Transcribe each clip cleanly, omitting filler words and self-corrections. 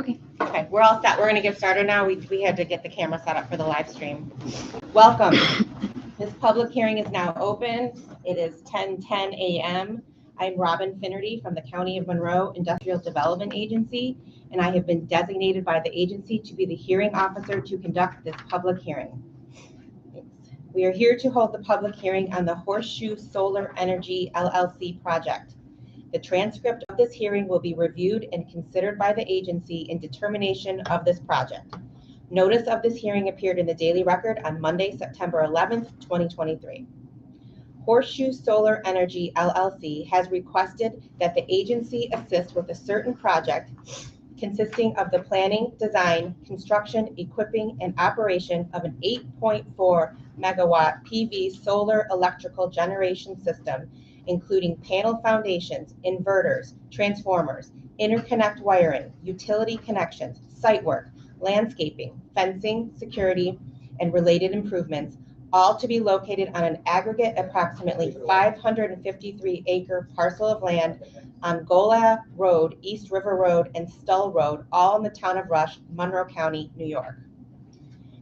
Okay. Okay, we're all set. We're going to get started now. We had to get the camera set up for the live stream. Welcome. This public hearing is now open. It is 10:10 a.m. I'm Robin Finnerty from the County of Monroe Industrial Development Agency, and I have been designated by the agency to be the hearing officer to conduct this public hearing. We are here to hold the public hearing on the Horseshoe Solar Energy LLC project. The transcript of this hearing will be reviewed and considered by the agency in determination of this project. Notice of this hearing appeared in the Daily Record on Monday, September 11th, 2023. Horseshoe Solar Energy LLC has requested that the agency assist with a certain project consisting of the planning, design, construction, equipping, and operation of an 8.4 megawatt PV solar electrical generation system, including panel foundations, inverters, transformers, interconnect wiring, utility connections, site work, landscaping, fencing, security, and related improvements, all to be located on an aggregate approximately 553-acre parcel of land on Gola Road, East River Road, and Stull Road, all in the town of Rush, Monroe County, New York.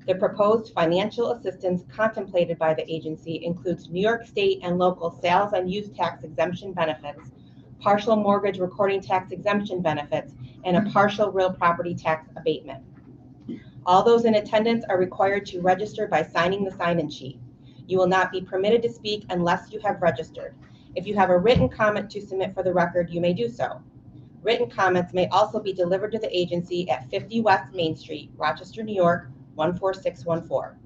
The proposed financial assistance contemplated by the agency includes New York State and local sales and use tax exemption benefits, partial mortgage recording tax exemption benefits, and a partial real property tax abatement. All those in attendance are required to register by signing the sign-in sheet. You will not be permitted to speak unless you have registered. If you have a written comment to submit for the record, you may do so. Written comments may also be delivered to the agency at 50 West Main Street, Rochester, New York, 14614.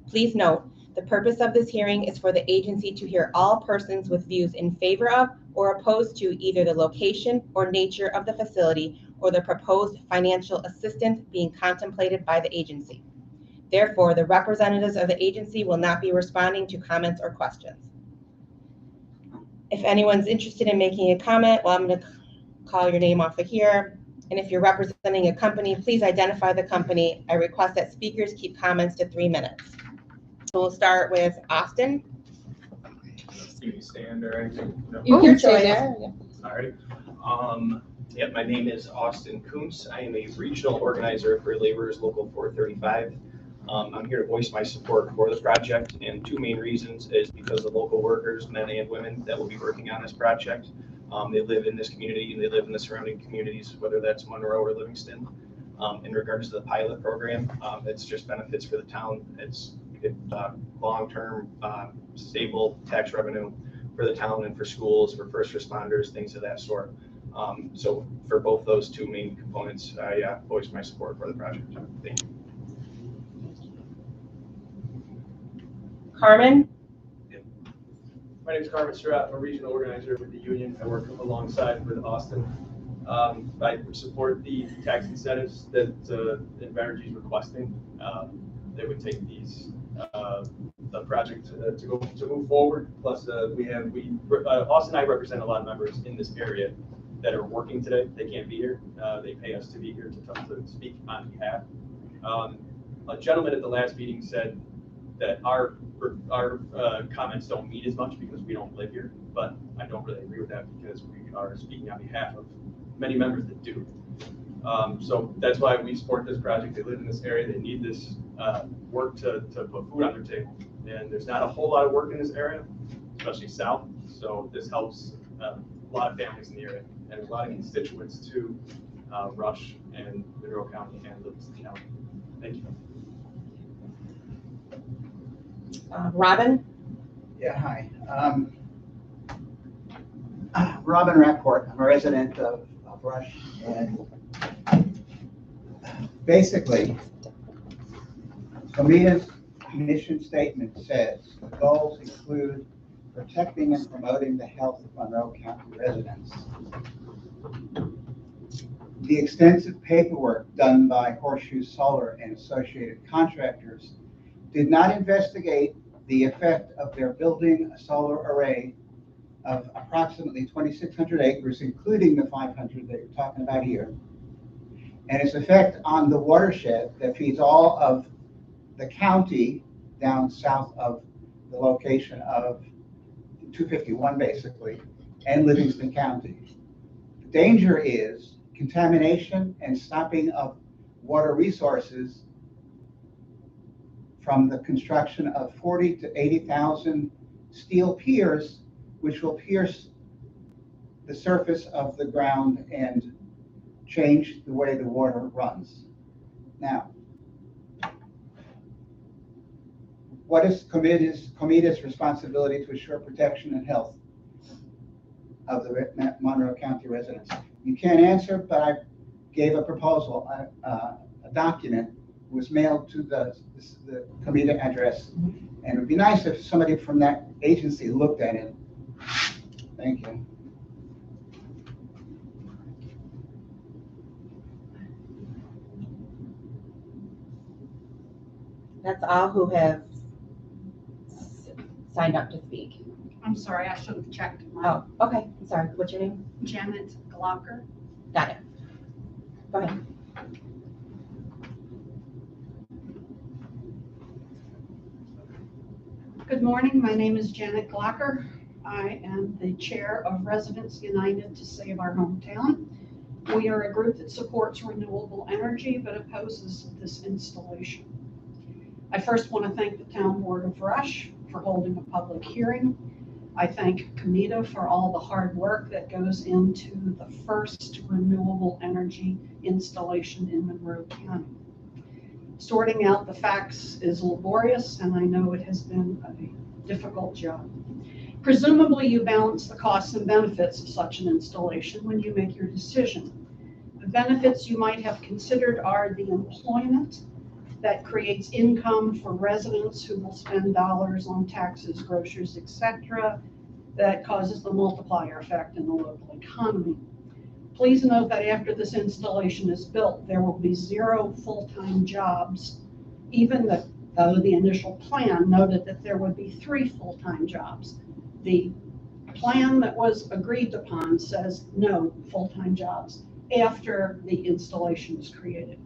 Please note, the purpose of this hearing is for the agency to hear all persons with views in favor of or opposed to either the location or nature of the facility or the proposed financial assistance being contemplated by the agency. Therefore, the representatives of the agency will not be responding to comments or questions. If anyone's interested in making a comment, well, I'm going to call your name off of here. And if you're representing a company, please identify the company. I request that speakers keep comments to 3 minutes. So we'll start with Austin. Do you stand or anything? No? You can stay there. All right. Yep, my name is Austin Kuntz. I am a regional organizer for Laborers Local 435. I'm here to voice my support for the project, and two main reasons is because the local workers, men and women, that will be working on this project. They live in this community and they live in the surrounding communities, whether that's Monroe or Livingston. In regards to the pilot program, it's just benefits for the town. It's long-term, stable tax revenue for the town and for schools, for first responders, things of that sort. So for both those two main components, I voice my support for the project. Thank you. Carmen. My name is Carmen Surratt. I'm a regional organizer with the union. I work alongside with Austin. I would support the tax incentives that Envinergy is requesting. They would take these the project to move forward. Plus, Austin and I represent a lot of members in this area that are working today. They can't be here. They pay us to be here to speak on behalf. A gentleman at the last meeting said that our comments don't mean as much because we don't live here, but I don't really agree with that because we are speaking on behalf of many members that do. So that's why we support this project. They live in this area. They need this work to put food on their table. And there's not a whole lot of work in this area, especially south. So this helps a lot of families in the area and a lot of constituents to Rush and Monroe County and Livingston County. Thank you. Robin. Yeah, hi. Robin Rapport. I'm a resident of Rush, and basically, FEMA's mission statement says the goals include protecting and promoting the health of Monroe County residents. The extensive paperwork done by Horseshoe Solar and associated contractors did not investigate the effect of their building a solar array of approximately 2,600 acres, including the 500 that you're talking about here, and its effect on the watershed that feeds all of the county down south of the location of 251, basically, and Livingston County. The danger is contamination and stopping of water resources from the construction of 40 to 80,000 steel piers, which will pierce the surface of the ground and change the way the water runs. Now, what is Comida's responsibility to assure protection and health of the Monroe County residents? You can't answer, but I gave a proposal. A document was mailed to the Comida address, and it would be nice if somebody from that agency looked at it. Thank you. That's all who have signed up to speak. I'm sorry, I should have checked. Oh, okay. I'm sorry. What's your name? Janet Glocker. Got it. Go ahead. Good morning, my name is Janet Glocker. I am the chair of Residents United to Save Our Hometown. We are a group that supports renewable energy but opposes this installation. I first want to thank the Town Board of Rush for holding a public hearing. I thank Comida for all the hard work that goes into the first renewable energy installation in Monroe County. Sorting out the facts is laborious, and I know it has been a difficult job. Presumably, you balance the costs and benefits of such an installation when you make your decision. The benefits you might have considered are the employment that creates income for residents who will spend dollars on taxes, groceries, etc., that causes the multiplier effect in the local economy. Please note that after this installation is built, there will be 0 full-time jobs, even though the initial plan noted that there would be 3 full-time jobs. The plan that was agreed upon says no full-time jobs after the installation is created.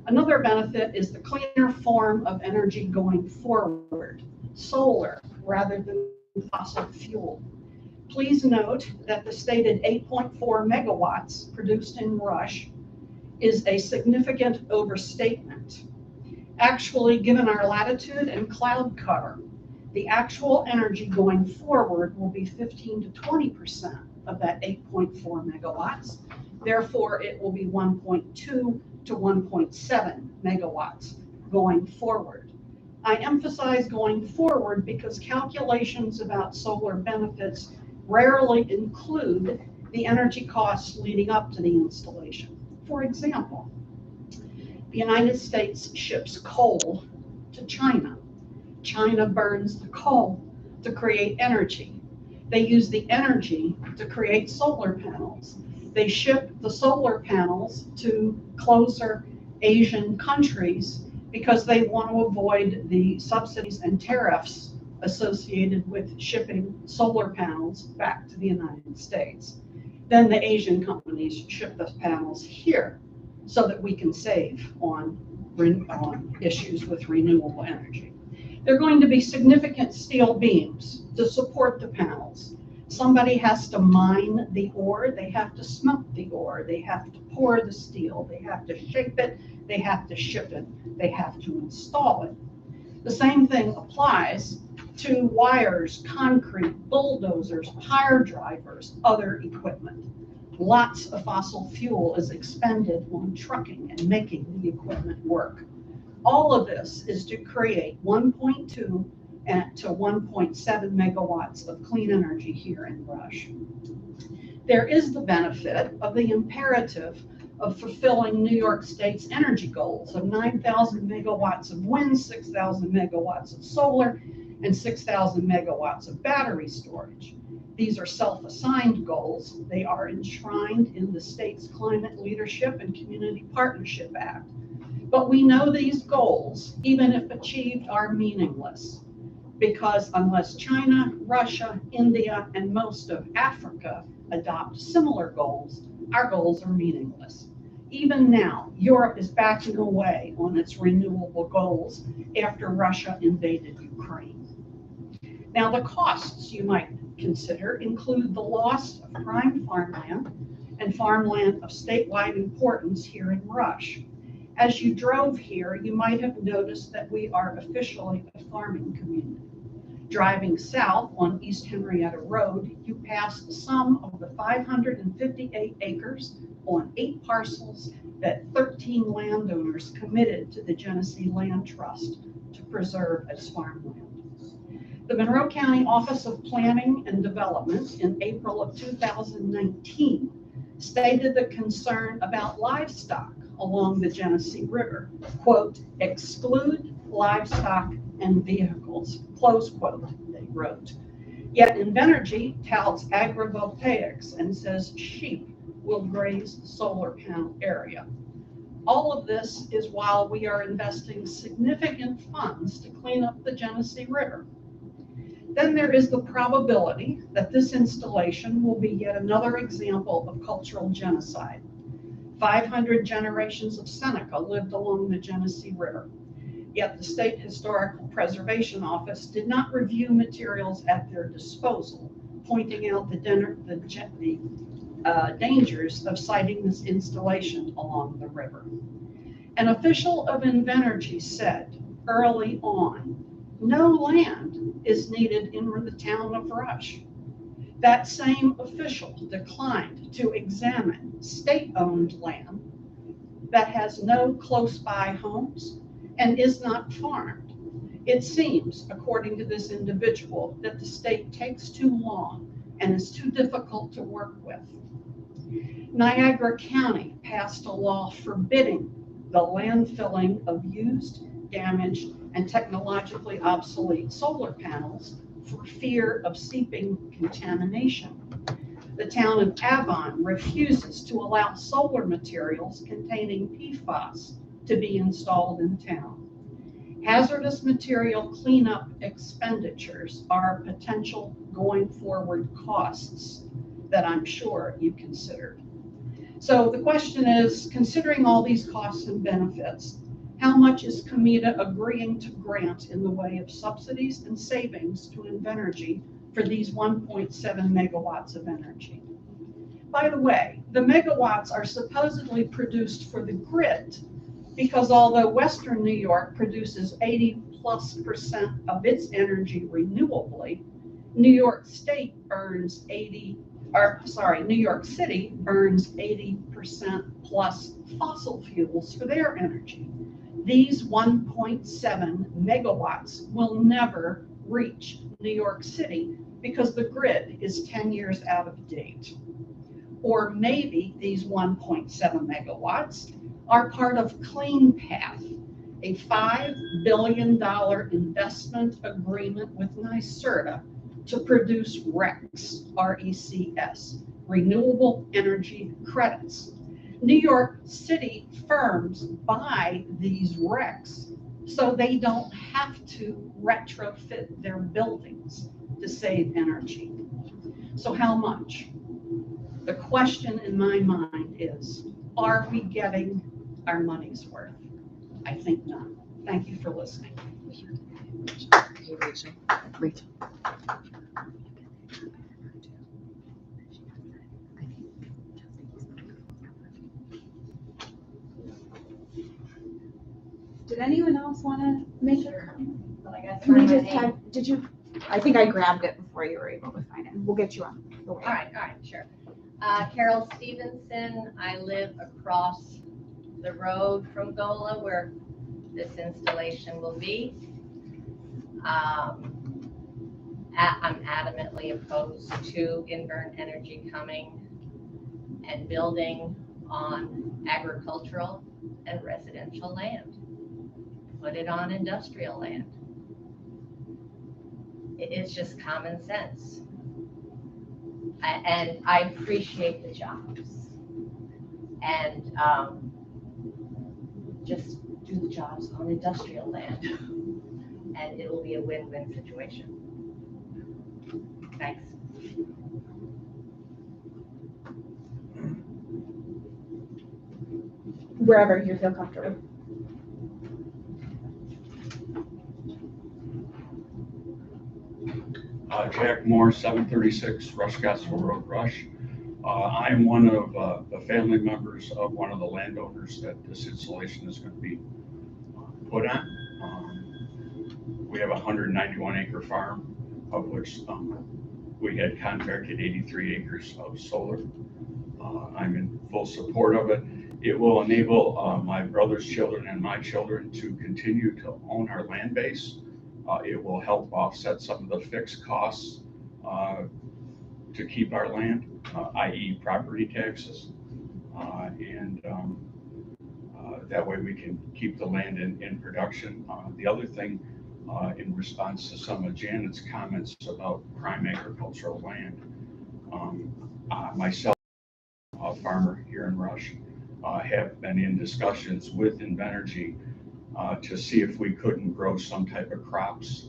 Another benefit is the cleaner form of energy going forward, solar rather than fossil fuel. Please note that the stated 8.4 megawatts produced in Rush is a significant overstatement. Actually, given our latitude and cloud cover, the actual energy going forward will be 15 to 20% of that 8.4 megawatts. Therefore, it will be 1.2 to 1.7 megawatts going forward. I emphasize going forward because calculations about solar benefits rarely include the energy costs leading up to the installation. For example, the United States ships coal to China. China burns the coal to create energy. They use the energy to create solar panels. They ship the solar panels to closer Asian countries because they want to avoid the subsidies and tariffs associated with shipping solar panels back to the United States. Then the Asian companies ship the panels here so that we can save on issues with renewable energy. There are going to be significant steel beams to support the panels. Somebody has to mine the ore, they have to smelt the ore, they have to pour the steel, they have to shape it, they have to ship it, they have to install it. The same thing applies to wires, concrete, bulldozers, hire drivers, other equipment. Lots of fossil fuel is expended on trucking and making the equipment work. All of this is to create 1.2 to 1.7 megawatts of clean energy here in Rush. There is the benefit of the imperative of fulfilling New York State's energy goals of 9,000 megawatts of wind, 6,000 megawatts of solar, and 6,000 megawatts of battery storage. These are self-assigned goals. They are enshrined in the state's Climate Leadership and Community Partnership Act. But we know these goals, even if achieved, are meaningless because unless China, Russia, India, and most of Africa adopt similar goals, our goals are meaningless. Even now, Europe is backing away on its renewable goals after Russia invaded Ukraine. Now, the costs you might consider include the loss of prime farmland, and farmland of statewide importance here in Rush. As you drove here, you might have noticed that we are officially a farming community. Driving south on East Henrietta Road, you pass some of the 558 acres on 8 parcels that 13 landowners committed to the Genesee Land Trust to preserve as farmland. The Monroe County Office of Planning and Development in April of 2019 stated the concern about livestock along the Genesee River, quote, exclude livestock and vehicles, close quote, they wrote. Yet Invenergy touts agrivoltaics and says sheep will graze the solar panel area. All of this is while we are investing significant funds to clean up the Genesee River. Then there is the probability that this installation will be yet another example of cultural genocide. 500 generations of Seneca lived along the Genesee River. Yet the State Historical Preservation Office did not review materials at their disposal, pointing out the dangers of siting this installation along the river. An official of Invenergy said early on, no land is needed in the town of Rush. That same official declined to examine state-owned land that has no close-by homes and is not farmed. It seems, according to this individual, that the state takes too long and is too difficult to work with. Niagara County passed a law forbidding the landfilling of used, damaged, and technologically obsolete solar panels for fear of seeping contamination. The town of Avon refuses to allow solar materials containing PFAS to be installed in town. Hazardous material cleanup expenditures are potential going forward costs that I'm sure you considered. So the question is, considering all these costs and benefits, how much is Comida agreeing to grant in the way of subsidies and savings to Invenergy for these 1.7 megawatts of energy? By the way, the megawatts are supposedly produced for the grid because although Western New York produces 80+% of its energy renewably, New York City earns 80% plus fossil fuels for their energy. These 1.7 megawatts will never reach New York City because the grid is 10 years out of date. Or maybe these 1.7 megawatts are part of Clean Path, a $5 billion investment agreement with NYSERDA to produce RECs, R-E-C-S, renewable energy credits. New York City firms buy these RECs so they don't have to retrofit their buildings to save energy. So how much? The question in my mind is, are we getting our money's worth? I think not. Thank you for listening. Rachel. Did anyone else want to make a comment? Well, I guess Can we my just name- have, did you, I think I grabbed it before you were able to find it. We'll get you on the way. All right, sure. Carol Stevenson, I live across the road from Gola where this installation will be. I'm adamantly opposed to Invern Energy coming and building on agricultural and residential land. Put it on industrial land. It's just common sense. And I appreciate the jobs. And just do the jobs on industrial land. And it will be a win-win situation. Thanks. Wherever you feel comfortable. Jack Moore, 736 Rush Castle Road, Rush. I'm one of the family members of one of the landowners that this installation is going to be put on. We have a 191 acre farm, of which we had contracted 83 acres of solar. I'm in full support of it. It will enable my brother's children and my children to continue to own our land base. It will help offset some of the fixed costs to keep our land, i.e. property taxes. That way we can keep the land in production. The other thing, in response to some of Janet's comments about prime agricultural land, myself, a farmer here in Rush, have been in discussions with Invenergy to see if we couldn't grow some type of crops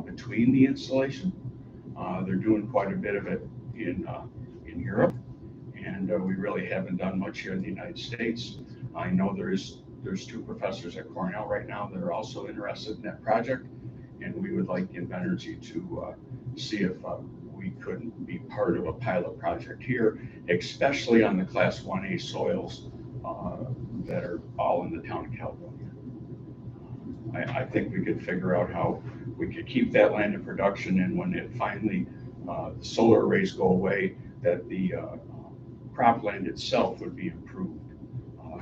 between the installation. They're doing quite a bit of it in Europe, and we really haven't done much here in the United States. I know there's two professors at Cornell right now that are also interested in that project, and we would like Invenergy to see if we couldn't be part of a pilot project here, especially on the Class 1A soils that are all in the town of Caledonia. I think we could figure out how we could keep that land in production, and when it finally, the solar arrays go away, that the cropland itself would be improved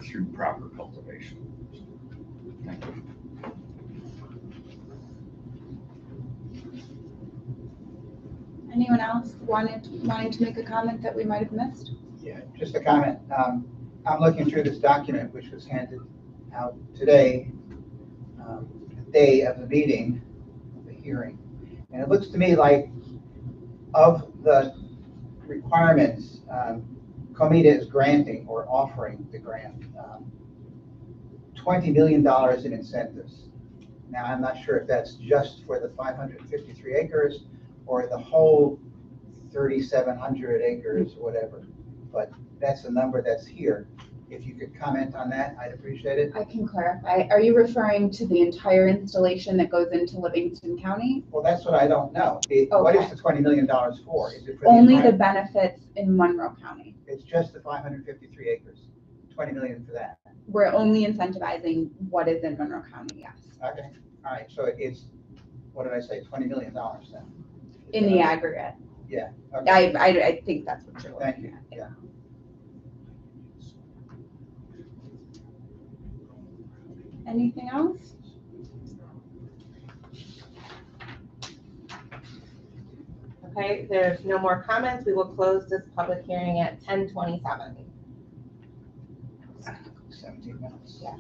through proper cultivation. Thank you. Anyone else wanting to make a comment that we might have missed? Yeah, just a comment. I'm looking through this document, which was handed out today, the day of the meeting, the hearing. And it looks to me like of the requirements, Comida is granting or offering the grant $20 million in incentives. Now, I'm not sure if that's just for the 553 acres or the whole 3,700 acres, whatever. But that's the number that's here. If you could comment on that, I'd appreciate it. I can clarify. Are you referring to the entire installation that goes into Livingston County? Well, that's what I don't know. What is the $20 million for? Is it for Only entire- the benefits in Monroe County. It's just the 553 acres, 20 million for that. We're only incentivizing what is in Monroe County, yes. Okay, all right, so it's, what did I say, $20 million then? In the aggregate. Yeah, okay, I think that's what you're thank looking you, at. yeah. Anything else? Okay, there's no more comments. We will close this public hearing at 10:27. 17 minutes. Yes.